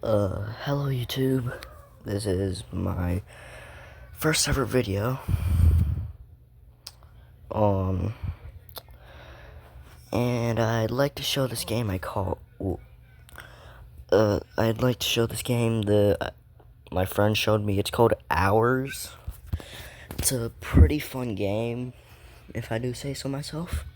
Hello YouTube. This is my first ever video. Um, and I'd like to show this game I'd like to show this game my friend showed me. It's called Hours. It's a pretty fun game, if I do say so myself.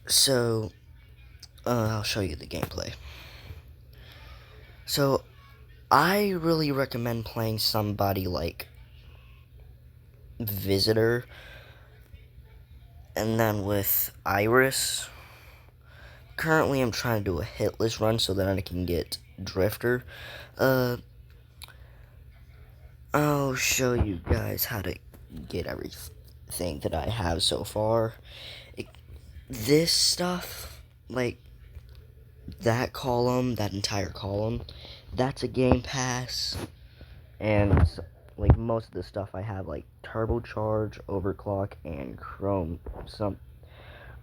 So, I'll show you the gameplay. So, I really recommend playing somebody like Visitor, and then with Iris. Currently, I'm trying to do a hitless run so that I can get Drifter. I'll show you guys how to get everything that I have so far. This stuff, like that column, that entire column, that's a game pass. And like most of the stuff I have, like turbocharge, overclock, and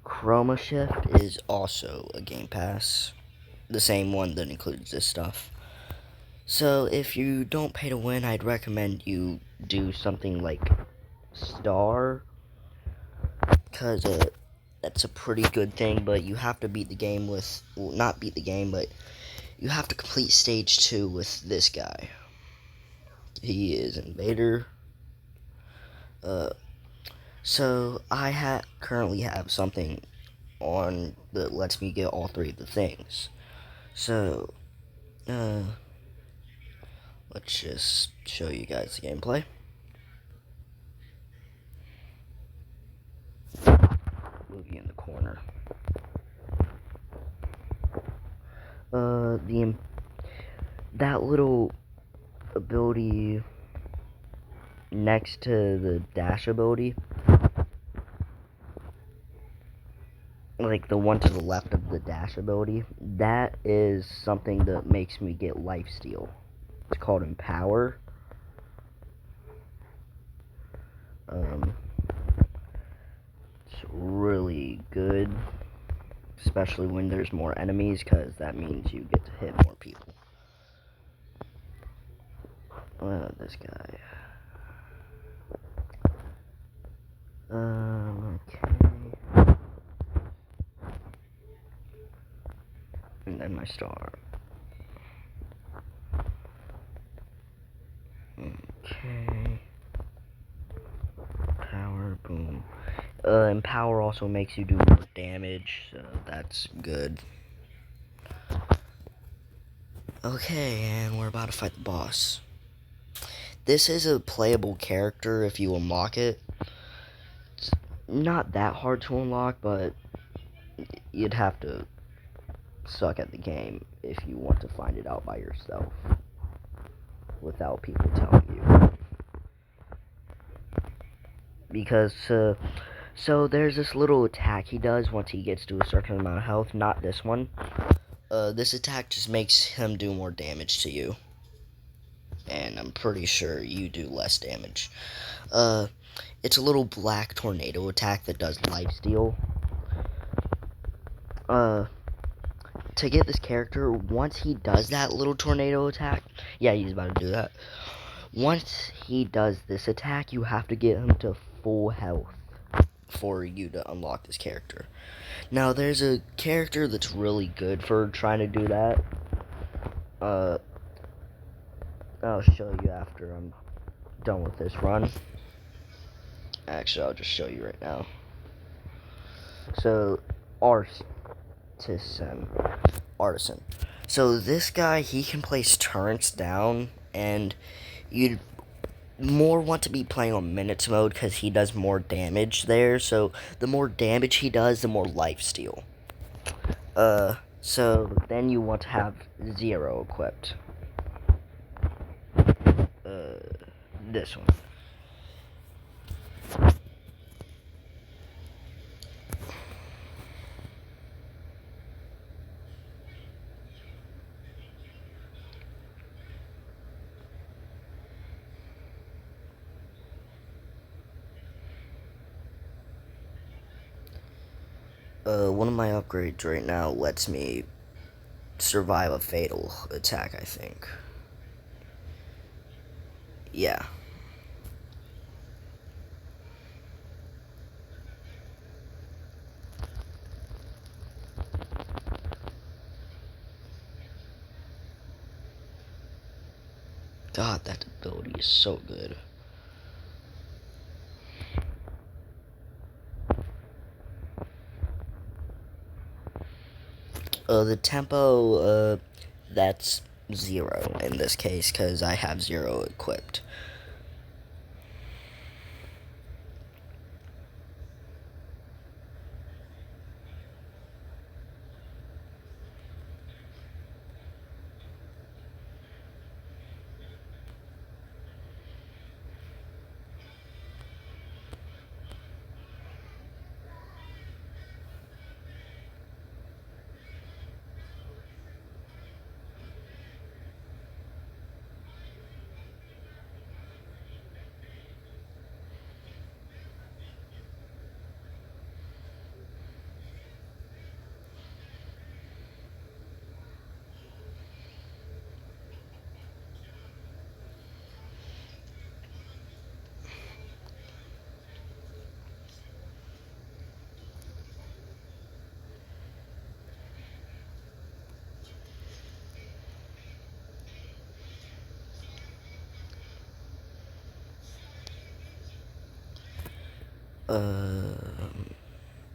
chroma shift is also a game pass. The same one that includes this stuff. So if you don't pay to win, I'd recommend you do something like Star, because that's a pretty good thing, but you have to beat the game with, well, not beat the game, but you have to complete stage 2 with this guy. He is Invader. So I currently have something on that lets me get all 3 of the things. So, let's just show you guys the gameplay. Move you in the corner. That little ability next to the dash ability, like the one to the left of the dash ability, that is something that makes me get lifesteal. It's called Empower. It's really good, especially when there's more enemies, because that means you get to hit more people. This guy. Okay. And then my star. Okay. Power, boom. Empower also makes you do more damage, so that's good. Okay, and we're about to fight the boss. This is a playable character if you unlock it. It's not that hard to unlock, but you'd have to suck at the game if you want to find it out by yourself without people telling you. Because, so there's this little attack he does once he gets to a certain amount of health. Not this one. This attack just makes him do more damage to you. And I'm pretty sure you do less damage. It's a little black tornado attack that does lifesteal. To get this character, once he does that little tornado attack, yeah, he's about to do that. Once he does this attack, you have to get him to full health for you to unlock this character. Now, there's a character that's really good for trying to do that. I'll show you after I'm done with this run. Actually, I'll just show you right now. So, Artisan. So this guy, he can place turrets down, and you'd more want to be playing on minutes mode because he does more damage there. So the more damage he does, the more lifesteal. So then you want to have Zero equipped. This one. One of my upgrades right now lets me survive a fatal attack, I think. Yeah. God, that ability is so good. The tempo, that's 0 in this case, because I have 0 equipped.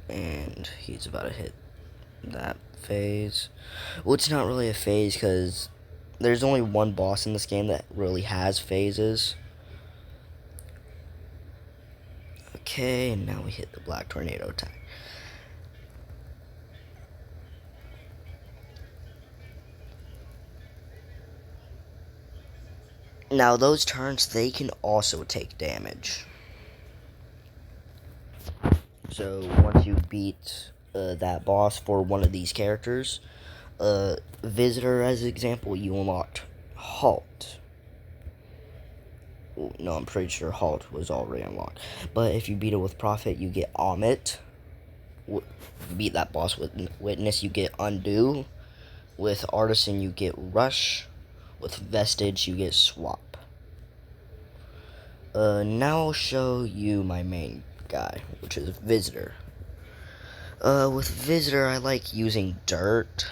And he's about to hit that phase. Well, it's not really a phase because there's only one boss in this game that really has phases. Okay, and now we hit the Black Tornado attack. Now, those turns, they can also take damage. So, once you beat that boss for one of these characters, Visitor as an example, you unlocked Halt. No, I'm pretty sure Halt was already unlocked. But if you beat it with Prophet, you get Amit. Beat that boss with Witness, you get Undo. With Artisan, you get Rush. With Vestige, you get Swap. Now I'll show you my main guy, which is Visitor. With Visitor, I like using Dirt.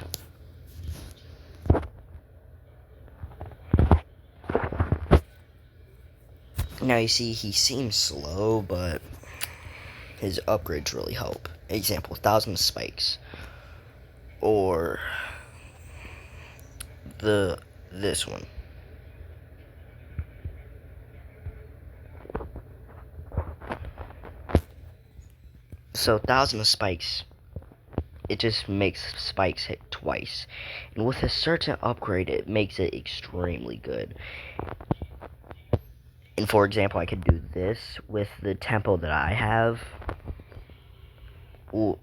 Now you see, he seems slow, but his upgrades really help. Example, 1,000 spikes. Or this one. So 1,000 spikes, it just makes spikes hit twice. And with a certain upgrade, it makes it extremely good. And for example, I could do this with the tempo that I have. Well,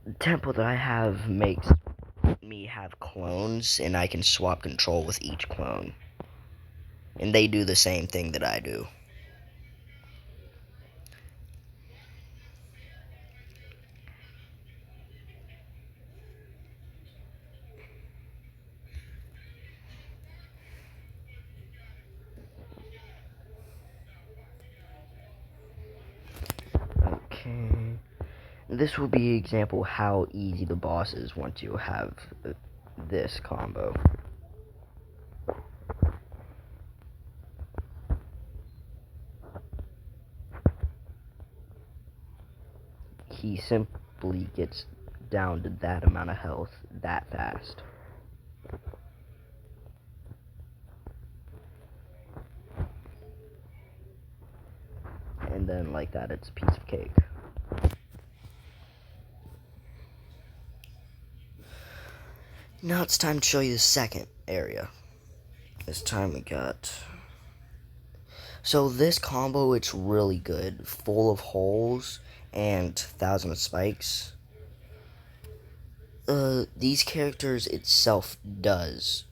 the tempo that I have makes me have clones, and I can swap control with each clone. And they do the same thing that I do. Okay. This will be an example how easy the boss is once you have this combo. He simply gets down to that amount of health that fast. And then like that, it's a piece of cake. Now it's time to show you the second area. This time we got... So this combo, it's really good. Full of holes and 1,000 spikes. These characters itself does,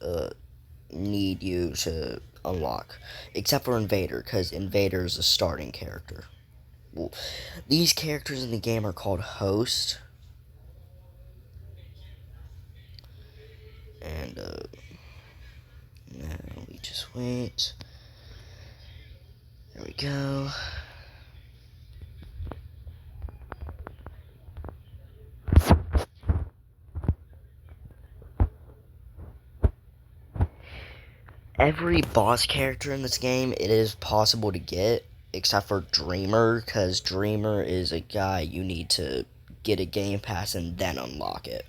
need you to unlock. Except for Invader, because Invader is a starting character. Well, these characters in the game are called Host. And now we just wait. There we go. Every boss character in this game, it is possible to get, except for Dreamer, because Dreamer is a guy you need to get a game pass and then unlock it.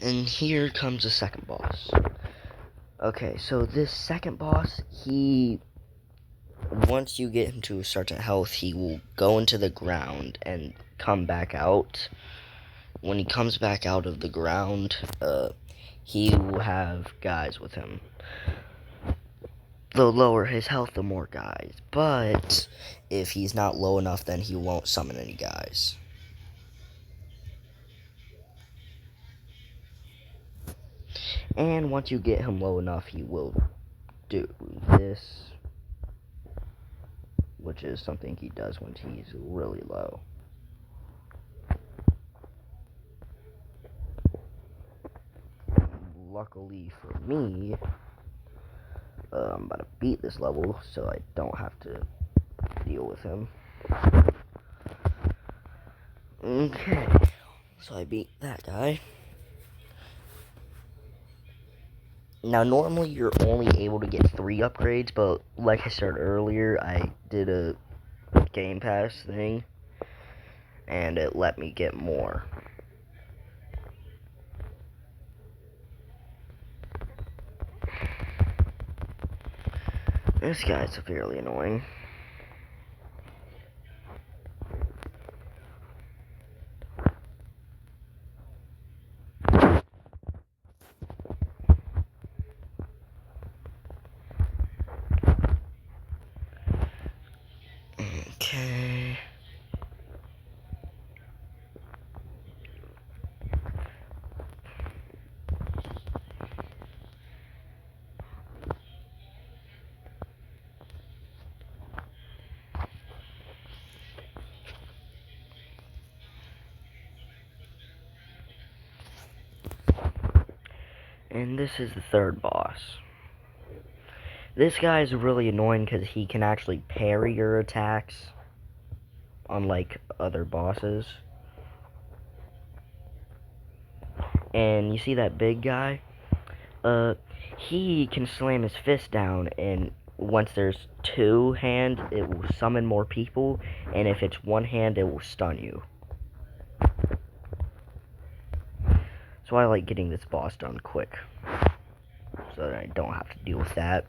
And here comes the second boss. Okay, so this second boss, once you get him to a certain health, he will go into the ground and come back out. When he comes back out of the ground, he will have guys with him. The lower his health, the more guys. But if he's not low enough, then he won't summon any guys. And once you get him low enough, he will do this, which is something he does when he's really low. Luckily for me, I'm about to beat this level, so I don't have to deal with him. Okay, so I beat that guy. Now, normally you're only able to get 3 upgrades, but like I said earlier, I did a Game Pass thing, and it let me get more. This guy's severely annoying. Okay. And this is the third boss. This guy is really annoying because he can actually parry your attacks, unlike other bosses. And you see that big guy? He can slam his fist down, and once there's 2 hands, it will summon more people, and if it's 1 hand, it will stun you. So I like getting this boss done quick, so that I don't have to deal with that.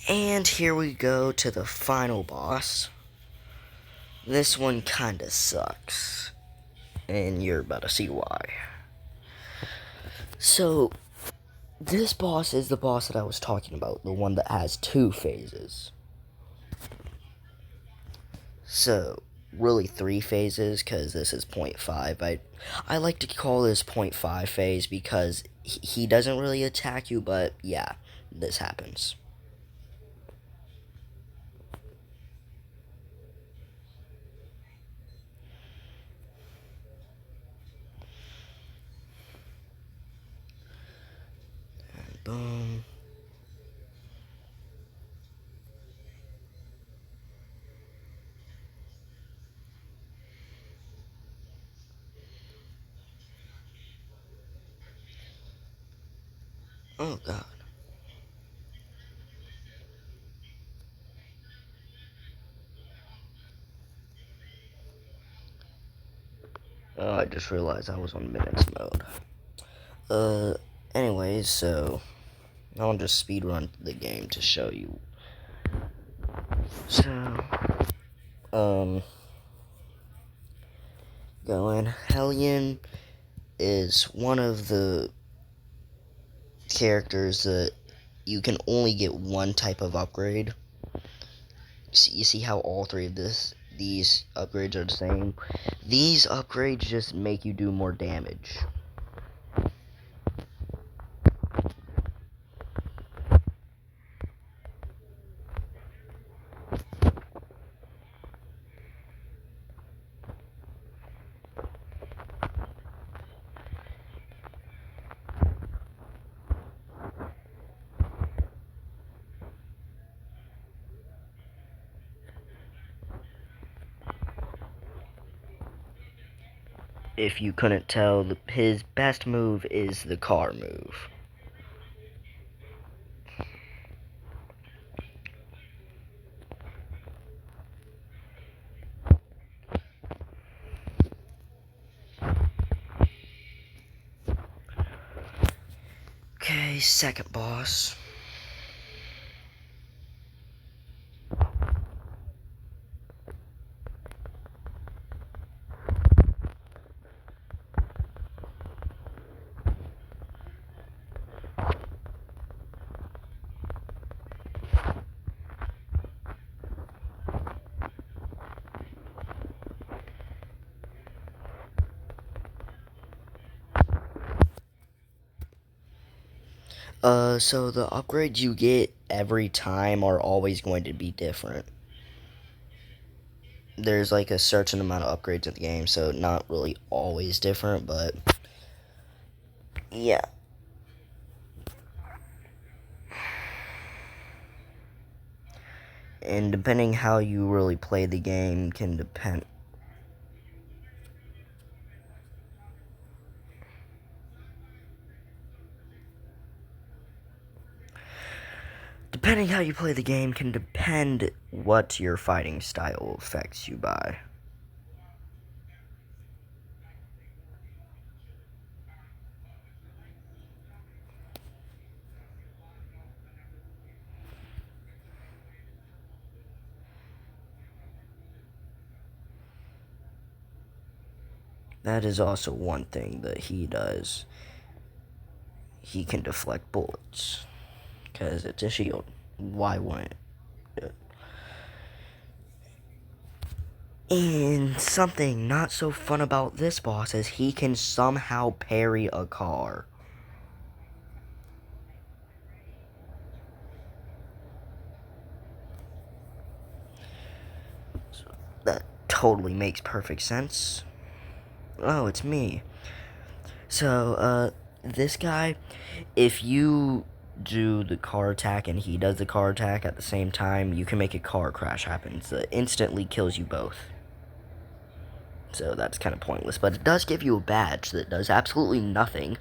And here we go to the final boss. This one kinda sucks, and you're about to see why. So, this boss is the boss that I was talking about, the one that has 2 phases. So, really 3 phases, because this is 0.5. I like to call this 0.5 phase because he doesn't really attack you, but yeah, this happens. And boom. Oh god. Oh, I just realized I was on minutes mode. Anyways, so I'll just speedrun the game to show you. So, going. Hellion is one of the characters that you can only get one type of upgrade. You see how all 3 of these upgrades are the same? These upgrades just make you do more damage. if you couldn't tell, his best move is the car move. Okay, second boss. So the upgrades you get every time are always going to be different. There's like a certain amount of upgrades in the game, so not really always different, but yeah. And depending how you really play the game can depend. Depending how you play the game can depend what your fighting style affects you by. That is also one thing that he does. He can deflect bullets. Because it's a shield. Why wouldn't it? And something not so fun about this boss is he can somehow parry a car. So that totally makes perfect sense. Oh, it's me. So, this guy, if you do the car attack and he does the car attack at the same time, you can make a car crash happen. So it instantly kills you both. So that's kind of pointless, but it does give you a badge that does absolutely nothing.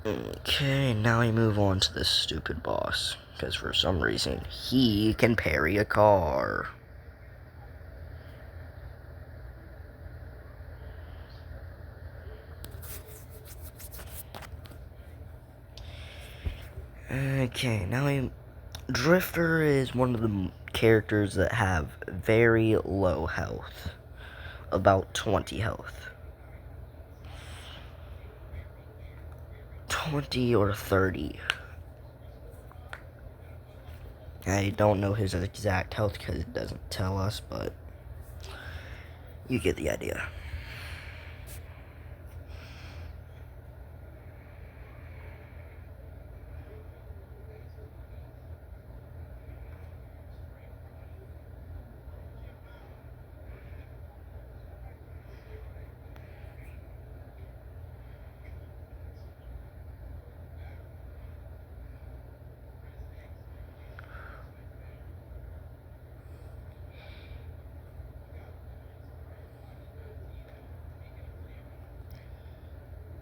Okay, now we move on to this stupid boss. Because for some reason, he can parry a car. Okay, now we... Drifter is one of the characters that have very low health. About 20 health. 20 or 30. I don't know his exact health because it doesn't tell us, but you get the idea.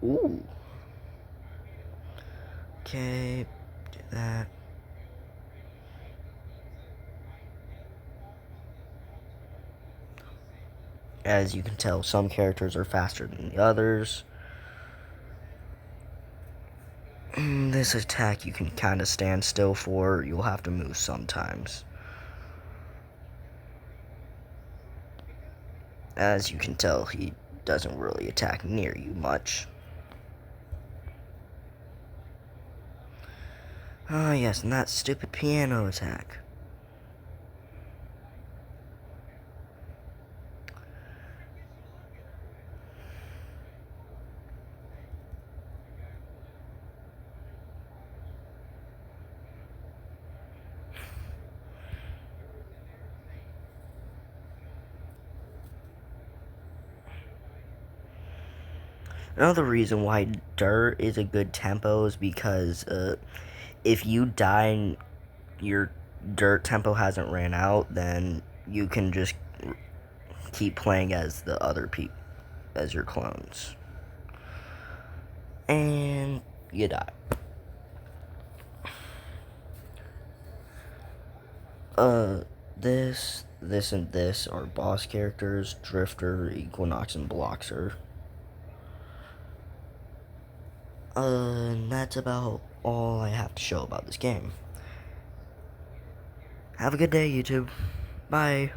Ooh. Okay, do that. As you can tell, some characters are faster than the others. This attack you can kind of stand still for. You'll have to move sometimes. As you can tell, he doesn't really attack near you much. Ah, yes, and that stupid piano attack. Another reason why Dirt is a good tempo is because if you die and your dirt tempo hasn't ran out, then you can just keep playing as the other people, as your clones. And you die. This, and this are boss characters: Drifter, Equinox, and Bloxer. And that's about all I have to show about this game. Have a good day, YouTube. Bye.